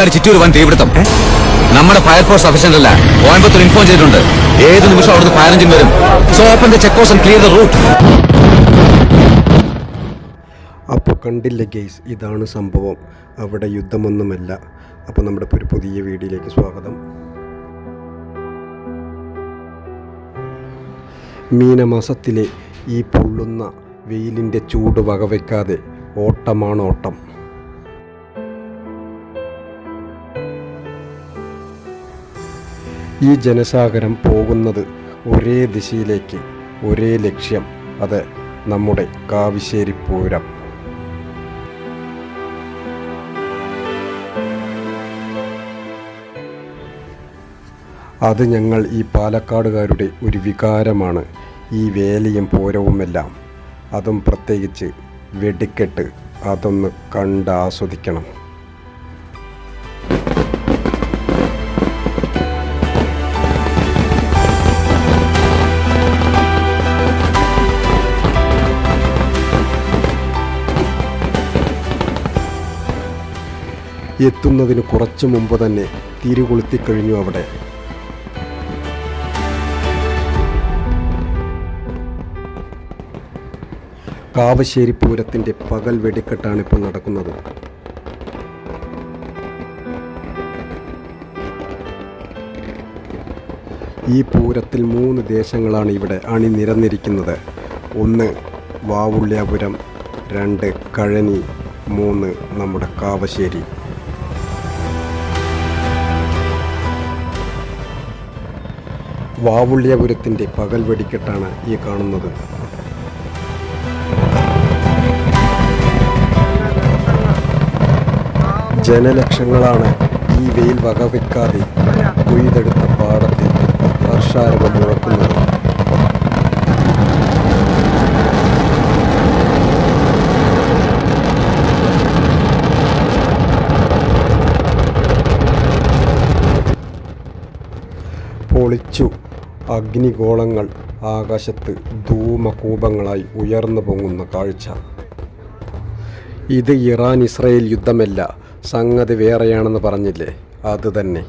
പാലക്കാട് ചിറ്റൂർ വൻ തീപിടുത്തം. നമ്മുടെ ഫയർഫോഴ്സ് സഫീഷ്യന്റ് അല്ല. കോയമ്പത്തൂർ ഇൻഫോം ചെയ്തിട്ടുണ്ട്. ഏത് നിമിഷം അവിടുന്ന് ഫയർ എഞ്ചിൻ വരും. So open the check post and clear the route. അപ്പോൾ കണ്ടില്ല ഗെയ്സ്, ഇതാണ് സംഭവം. അവിടെ യുദ്ധമൊന്നുമല്ല. അപ്പോൾ നമ്മുടെ ഒരു പുതിയ വീഡിയോയിലേക്ക് സ്വാഗതം. മീനമാസത്തിലെ ഈ പൊള്ളുന്ന വെയിലിൻ്റെ ചൂട് വകവയ്ക്കാതെ ഓട്ടമാണ് ഓട്ടം. ഈ ജനസാഗരം പോകുന്നത് ഒരേ ദിശയിലേക്ക്, ഒരേ ലക്ഷ്യം. അത് നമ്മുടെ കാവശ്ശേരി പൂരം. അത് ഞങ്ങൾ ഈ പാലക്കാടുകാരുടെ ഒരു വികാരമാണ്. ഈ വേലയും പൂരവുമെല്ലാം, അതും പ്രത്യേകിച്ച് വെടിക്കെട്ട്, അതൊന്ന് കണ്ട് ആസ്വദിക്കണം. എത്തുന്നതിന് കുറച്ചു മുമ്പ് തന്നെ തിരികൊളുത്തിക്കഴിഞ്ഞു അവിടെ. കാവശ്ശേരി പൂരത്തിൻ്റെ പകൽ വെടിക്കെട്ടാണ് ഇപ്പോൾ നടക്കുന്നത്. ഈ പൂരത്തിൽ 3 ദേശങ്ങളാണ് ഇവിടെ അണിനിരന്നിരിക്കുന്നത്. 1 വാവുള്ള്യാപുരം, 2 കഴനി, 3 നമ്മുടെ കാവശ്ശേരി. വാവുള്ള്യാപുരത്തിൻ്റെ പകൽ വെടിക്കെട്ടാണ് ഈ കാണുന്നത്. ജനലക്ഷങ്ങളാണ് ഈ വെയിൽ വകവെക്കാതെ കൊയ്തെടുത്ത പാടത്തിൽ ഹർഷാരവം മുഴക്കുന്നത്. പൊളിച്ചു അഗ്നിഗോളങ്ങൾ ആകാശത്ത് ധൂമകൂപങ്ങളായി ഉയർന്നു പൊങ്ങുന്ന കാഴ്ച. ഇത് ഇറാൻ ഇസ്രായേൽ യുദ്ധമല്ല, സംഗതി വേറെയാണെന്ന് പറഞ്ഞില്ലേ, അത് തന്നെ.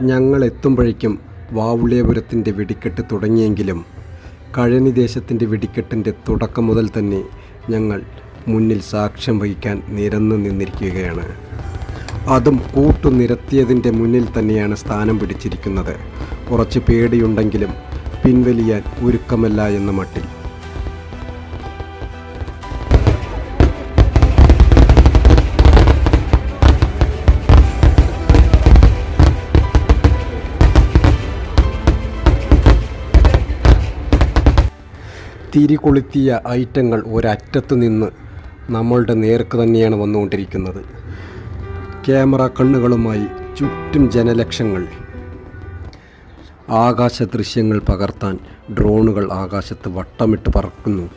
ഞങ്ങൾ എത്തുമ്പോഴേക്കും വാവുള്ള്യാപുരത്തിൻ്റെ വെടിക്കെട്ട് തുടങ്ങിയെങ്കിലും കഴനി ദേശത്തിൻ്റെ വെടിക്കെട്ടിൻ്റെ തുടക്കം മുതൽ തന്നെ ഞങ്ങൾ മുന്നിൽ സാക്ഷ്യം വഹിക്കാൻ നിരന്നു നിന്നിരിക്കുകയാണ്. അതും കൂട്ടുനിരത്തിയതിൻ്റെ മുന്നിൽ തന്നെയാണ് സ്ഥാനം പിടിച്ചിരിക്കുന്നത്. കുറച്ച് പേടിയുണ്ടെങ്കിലും പിൻവലിയാൻ ഒരുക്കമല്ല എന്ന മട്ടിൽ. തിരികൊളുത്തിയ ഐറ്റങ്ങൾ ഒരറ്റത്ത് നിന്ന് നമ്മളുടെ നേർക്ക് തന്നെയാണ് വന്നുകൊണ്ടിരിക്കുന്നത്. ക്യാമറ കണ്ണുകളുമായി ചുറ്റും ജനലക്ഷങ്ങൾ. ആകാശ ദൃശ്യങ്ങൾ പകർത്താൻ ഡ്രോണുകൾ ആകാശത്ത് വട്ടമിട്ട് പറക്കുന്നു.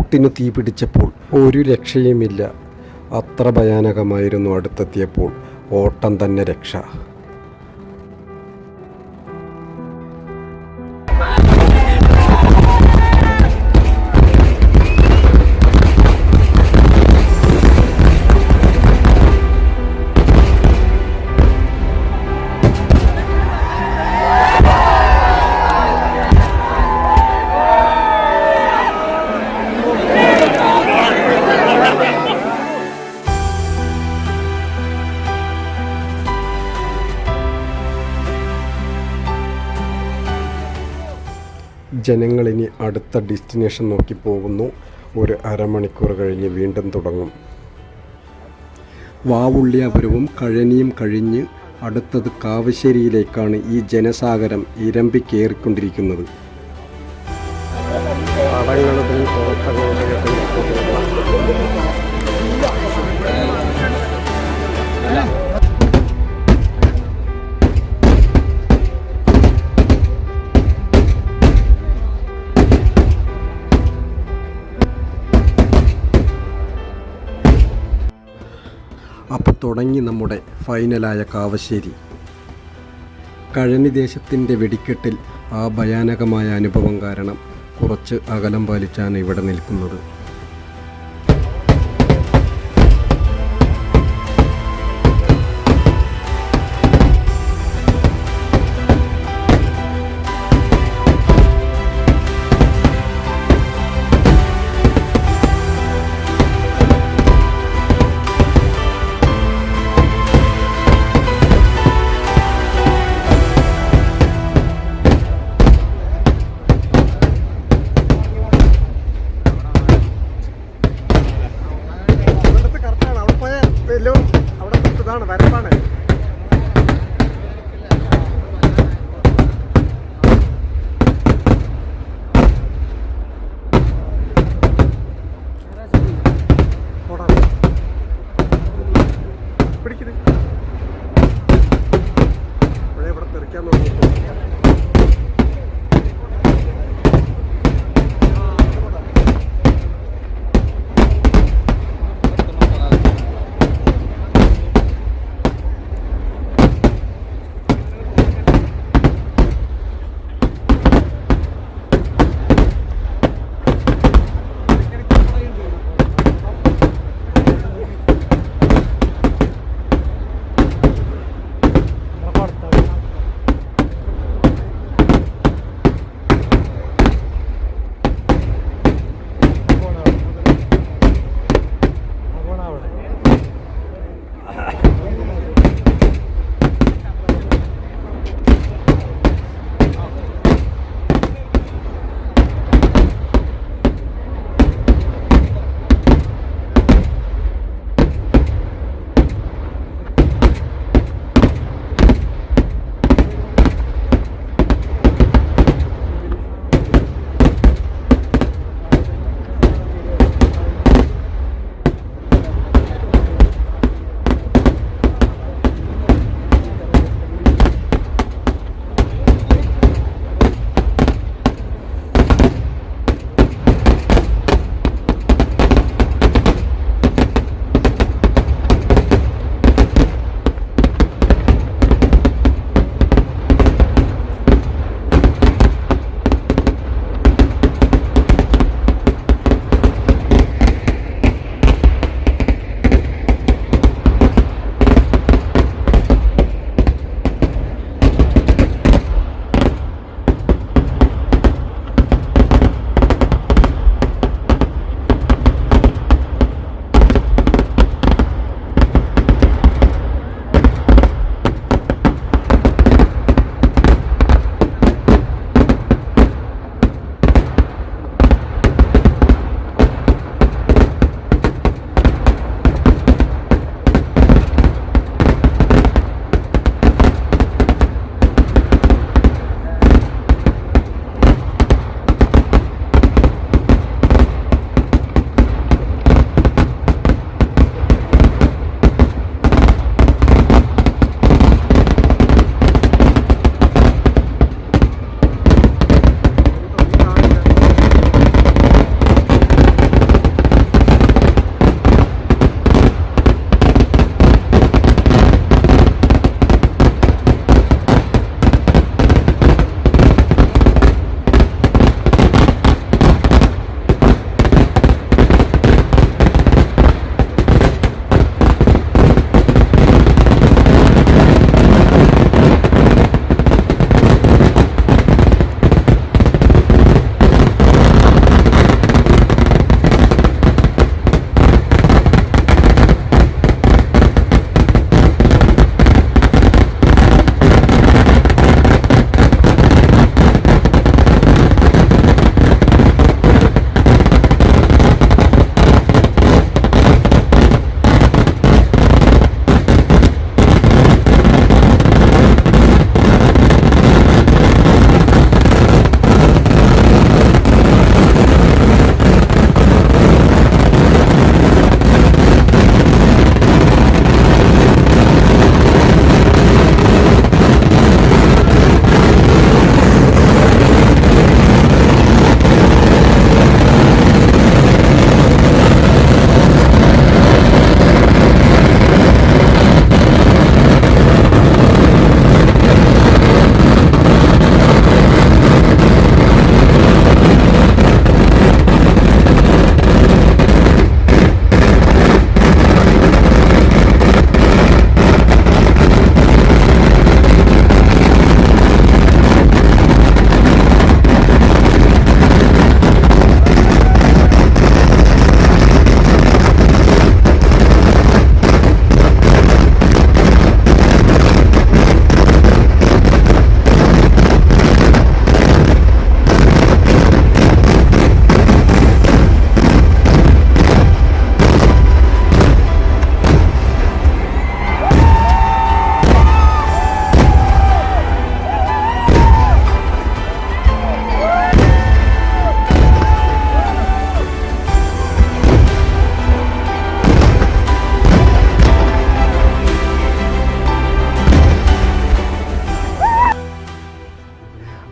കൂട്ടിനു തീ പിടിച്ചപ്പോൾ ഒരു രക്ഷയുമില്ല. അത്ര ഭയാനകമായിരുന്നു. അടുത്തെത്തിയപ്പോൾ ഓട്ടം തന്നെ രക്ഷ. ജനങ്ങളിനി അടുത്ത ഡെസ്റ്റിനേഷൻ നോക്കി പോകുന്നു. ഒരു അരമണിക്കൂർ കഴിഞ്ഞ് വീണ്ടും തുടങ്ങും. വാവുള്ളിയാപുരവും കഴനിയും കഴിഞ്ഞ് അടുത്തത് കാവശ്ശേരിയിലേക്കാണ് ഈ ജനസാഗരം ഇരമ്പിക്കേറിക്കൊണ്ടിരിക്കുന്നത്. അപ്പോൾ തുടങ്ങി നമ്മുടെ ഫൈനലായ കാവശ്ശേരി. കഴനി ദേശത്തിൻ്റെ വെടിക്കെട്ടിൽ ആ ഭയാനകമായ അനുഭവം കാരണം കുറച്ച് അകലം പാലിച്ചാണ് ഇവിടെ നിൽക്കുന്നത്.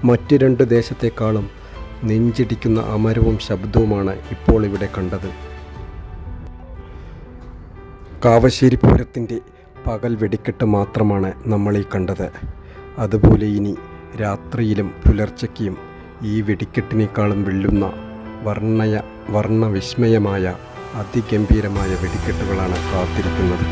മറ്റ് രണ്ട് ദേശത്തെക്കാളും നെഞ്ചിടിക്കുന്ന അമരവും ശബ്ദവുമാണ് ഇപ്പോൾ ഇവിടെ കണ്ടത്. കാവശ്ശേരി പൂരത്തിൻ്റെ പകൽ വെടിക്കെട്ട് മാത്രമാണ് നമ്മളീ കണ്ടത്. അതുപോലെ ഇനി രാത്രിയിലും പുലർച്ചയ്ക്കും ഈ വെടിക്കെട്ടിനേക്കാളും വെല്ലുന്ന വർണ്ണവിസ്മയമായ അതിഗംഭീരമായ വെടിക്കെട്ടുകളാണ് കാത്തിരിക്കുന്നത്.